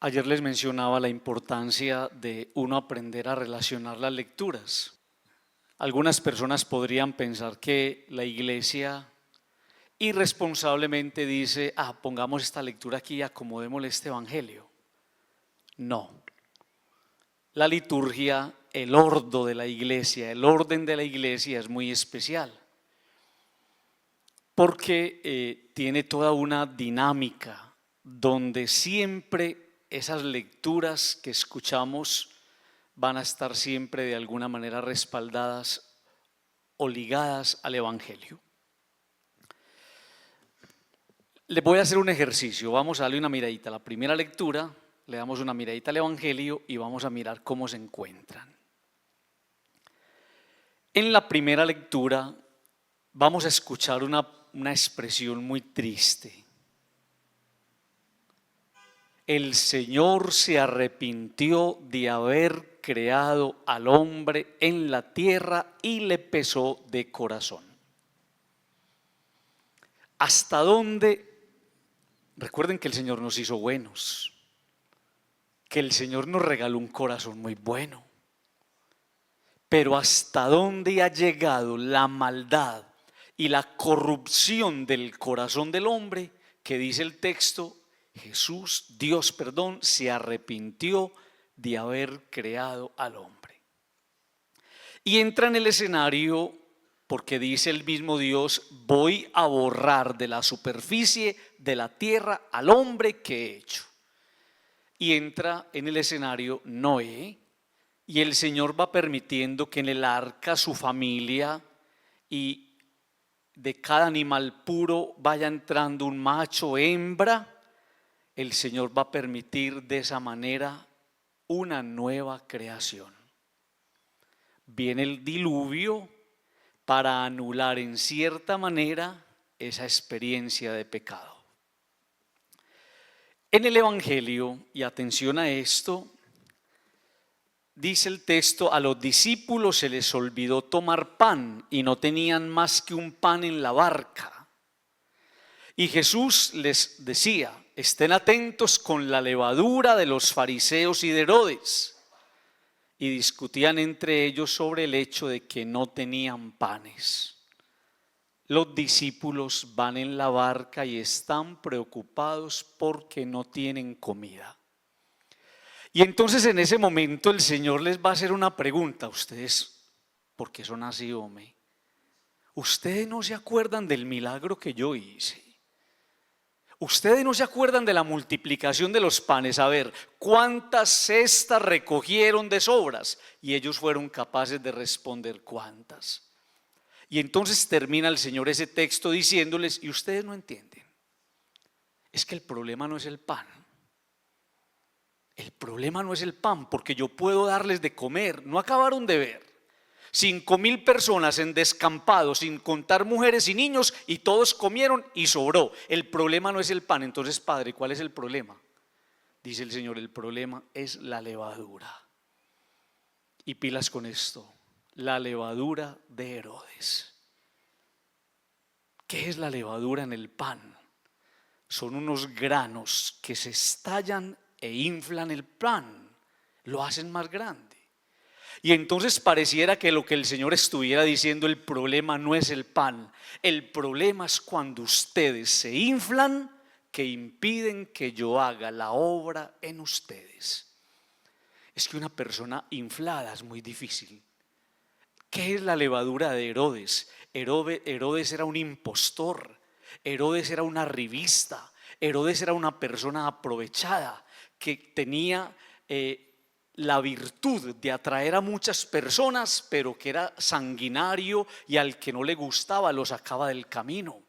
Ayer les mencionaba la importancia de uno aprender a relacionar las lecturas. Algunas personas podrían pensar que la iglesia irresponsablemente dice, pongamos esta lectura aquí y acomodémosle este evangelio. No. La liturgia, el orden de la iglesia es muy especial porque tiene toda una dinámica donde siempre esas lecturas que escuchamos van a estar siempre de alguna manera respaldadas o ligadas al evangelio. Les voy a hacer un ejercicio, vamos a darle una miradita a la primera lectura, le damos una miradita al evangelio y vamos a mirar cómo se encuentran. En la primera lectura vamos a escuchar una expresión muy triste. El Señor se arrepintió de haber creado al hombre en la tierra y le pesó de corazón. ¿Hasta dónde? Recuerden que el Señor nos hizo buenos, que el Señor nos regaló un corazón muy bueno. Pero ¿hasta dónde ha llegado la maldad y la corrupción del corazón del hombre? Que dice el texto, Dios, se arrepintió de haber creado al hombre. Y entra en el escenario porque dice el mismo Dios, voy a borrar de la superficie de la tierra al hombre que he hecho. Y entra en el escenario Noé, y el Señor va permitiendo que en el arca su familia y de cada animal puro vaya entrando un macho, hembra. El Señor va a permitir de esa manera una nueva creación. Viene el diluvio para anular en cierta manera esa experiencia de pecado. En el Evangelio, y atención a esto, dice el texto, a los discípulos se les olvidó tomar pan y no tenían más que un pan en la barca. Y Jesús les decía, estén atentos con la levadura de los fariseos y de Herodes. Y discutían entre ellos sobre el hecho de que no tenían panes. Los discípulos van en la barca y están preocupados porque no tienen comida. Y entonces en ese momento el Señor les va a hacer una pregunta. Ustedes, ¿por qué son así, hombre? Ustedes no se acuerdan del milagro que yo hice. Ustedes no se acuerdan de la multiplicación de los panes. A ver, ¿cuántas cestas recogieron de sobras? Y ellos fueron capaces de responder cuántas. Y entonces termina el Señor ese texto diciéndoles, y ustedes no entienden. Es que el problema no es el pan. El problema no es el pan, porque yo puedo darles de comer. No acabaron de ver. 5,000 personas en descampado, sin contar mujeres y niños, y todos comieron y sobró. El problema no es el pan. Entonces, Padre, ¿cuál es el problema? Dice el Señor, el problema es la levadura. Y pilas con esto, la levadura de Herodes. ¿Qué es la levadura en el pan? Son unos granos que se estallan e inflan el pan, lo hacen más grande. Y entonces pareciera que lo que el Señor estuviera diciendo, el problema no es el pan, el problema es cuando ustedes se inflan que impiden que yo haga la obra en ustedes. Es que una persona inflada es muy difícil. ¿Qué es la levadura de Herodes? Herodes era un impostor, Herodes era una revista, Herodes era una persona aprovechada que tenía la virtud de atraer a muchas personas, pero que era sanguinario y al que no le gustaba lo sacaba del camino.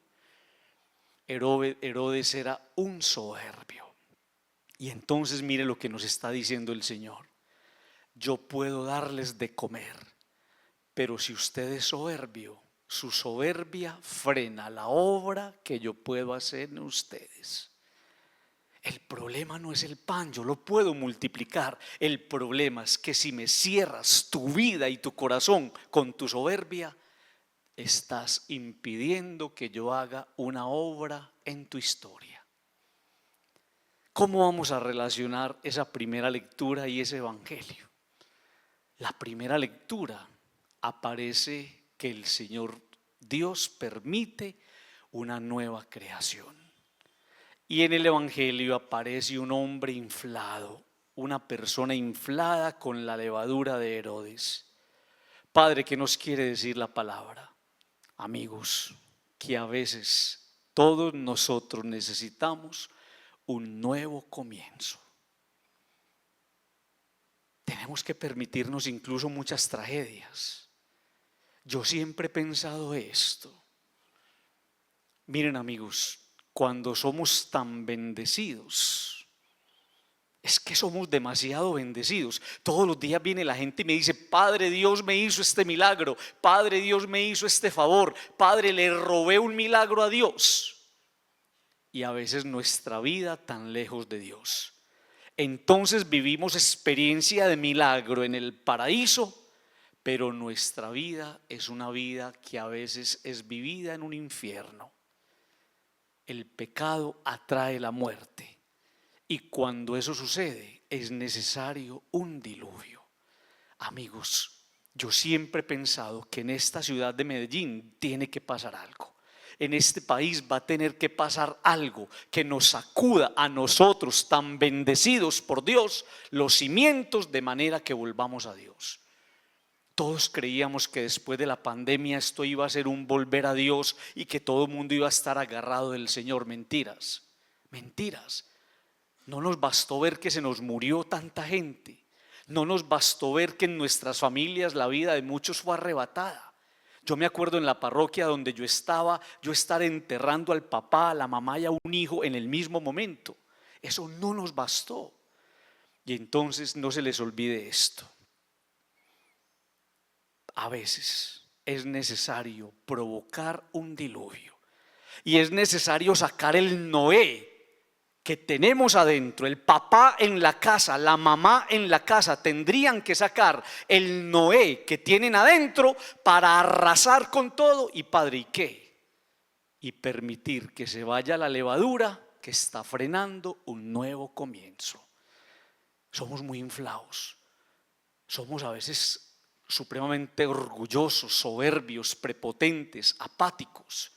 Herodes era un soberbio. Y entonces mire lo que nos está diciendo el Señor. Yo puedo darles de comer, pero si usted es soberbio, su soberbia frena la obra que yo puedo hacer en ustedes. El problema no es el pan, yo lo puedo multiplicar. El problema es que si me cierras tu vida y tu corazón con tu soberbia, estás impidiendo que yo haga una obra en tu historia. ¿Cómo vamos a relacionar esa primera lectura y ese evangelio? La primera lectura aparece que el Señor Dios permite una nueva creación. Y en el evangelio aparece un hombre inflado, una persona inflada con la levadura de Herodes. Padre, ¿qué nos quiere decir la palabra? Amigos, que a veces todos nosotros necesitamos un nuevo comienzo. Tenemos que permitirnos incluso muchas tragedias. Yo siempre he pensado esto. Miren, amigos, cuando somos tan bendecidos, es que somos demasiado bendecidos. Todos los días viene la gente y me dice: Padre, Dios me hizo este milagro, Padre, Dios me hizo este favor, Padre, le robé un milagro a Dios. Y a veces nuestra vida tan lejos de Dios. Entonces vivimos experiencia de milagro en el paraíso, pero nuestra vida es una vida que a veces es vivida en un infierno. El pecado atrae la muerte, y cuando eso sucede es necesario un diluvio. Amigos, yo siempre he pensado que en esta ciudad de Medellín tiene que pasar algo. En este país va a tener que pasar algo que nos sacuda a nosotros tan bendecidos por Dios los cimientos, de manera que volvamos a Dios. Todos creíamos que después de la pandemia esto iba a ser un volver a Dios y que todo el mundo iba a estar agarrado del Señor. Mentiras, mentiras. No nos bastó ver que se nos murió tanta gente. No nos bastó ver que en nuestras familias la vida de muchos fue arrebatada. Yo me acuerdo en la parroquia donde yo estaba, yo estar enterrando al papá, a la mamá y a un hijo en el mismo momento. Eso no nos bastó. Y entonces no se les olvide esto. A veces es necesario provocar un diluvio. Y es necesario sacar el Noé que tenemos adentro. El papá en la casa, la mamá en la casa tendrían que sacar el Noé que tienen adentro para arrasar con todo. Y Padre, ¿y qué? Y permitir que se vaya la levadura que está frenando un nuevo comienzo. Somos muy inflados. Somos a veces supremamente orgullosos, soberbios, prepotentes, apáticos.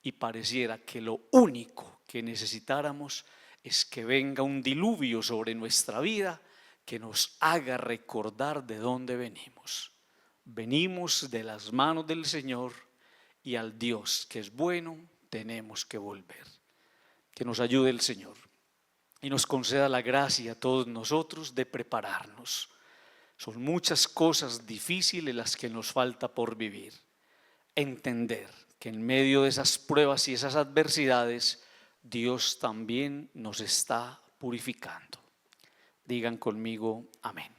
Y pareciera que lo único que necesitáramos es que venga un diluvio sobre nuestra vida que nos haga recordar de dónde venimos. Venimos de las manos del Señor, y al Dios que es bueno tenemos que volver. Que nos ayude el Señor y nos conceda la gracia a todos nosotros de prepararnos. Son muchas cosas difíciles las que nos falta por vivir. Entender que en medio de esas pruebas y esas adversidades, Dios también nos está purificando. Digan conmigo amén.